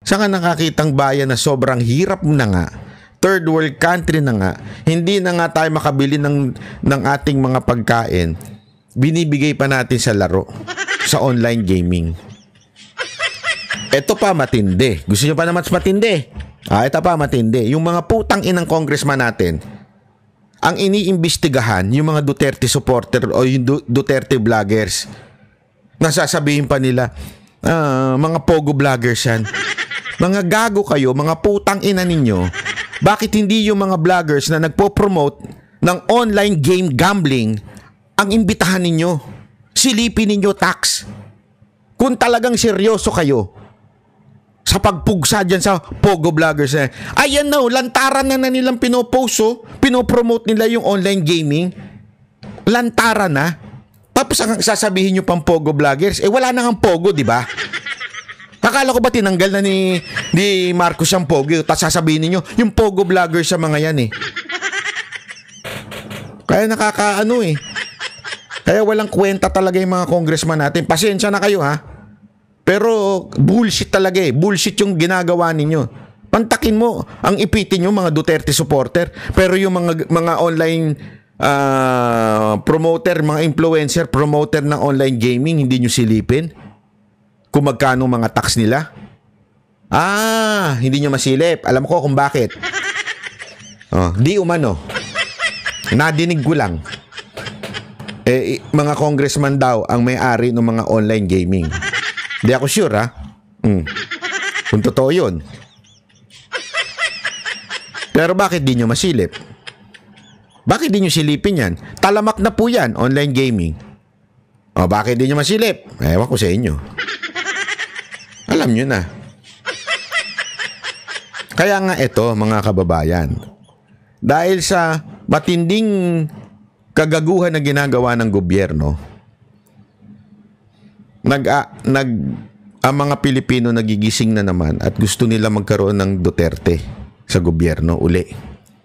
Saan ka nakakitang bayan na sobrang hirap na nga, third world country na nga, hindi na nga tayo makabili ng ating mga pagkain, binibigay pa natin sa laro, sa online gaming. Ito pa matindi. Gusto nyo pa na mas matindi? Ito pa matindi. Yung mga putang inang congressman natin, ang iniimbestigahan, yung mga Duterte supporter o yung Duterte vloggers, nasasabihin pa nila, mga pogo vloggers yan. Mga gago kayo, mga putang ina ninyo. Bakit hindi yung mga vloggers na nagpo-promote ng online game gambling ang imbitahan ninyo? Silipin ninyo, tax. Kung talagang seryoso kayo sa pagpugsa dyan sa pogo vloggers na, ayan na, lantaran na nilang pinopost, pinopromote nila yung online gaming. Lantaran na. Tapos ang sasabihin nyo pang pogo vloggers, wala na ang pogo, di ba? Akala ko ba tinanggal na ni Marcos ang pogo? Tapos sasabihin niyo yung pogo vloggers sa mga yan eh. Kaya nakakaano eh. Kaya walang kwenta talaga yung mga congressman natin. Pasensya na kayo ha. Pero bullshit talaga eh. Bullshit yung ginagawa ninyo. Pantakin mo. Ang ipitin nyo mga Duterte supporter. Pero yung mga online promoter, mga influencer, promoter ng online gaming, hindi nyo silipin kung magkano mga tax nila. Hindi nyo masilip. Alam ko kung bakit. Di umano. Nadinig ko lang. Mga congressman daw ang may-ari ng mga online gaming. Di ako sure ha. Kung totoo yun. Pero bakit di nyo masilip? Bakit di nyo silipin yan? Talamak na po yan, online gaming. Bakit di nyo masilip? Ewan ko sa inyo. Alam nyo na. Kaya nga ito, mga kababayan, dahil sa matinding kagaguhan na ginagawa ng gobyerno, ang mga Pilipino nagigising na naman at gusto nila magkaroon ng Duterte sa gobyerno uli.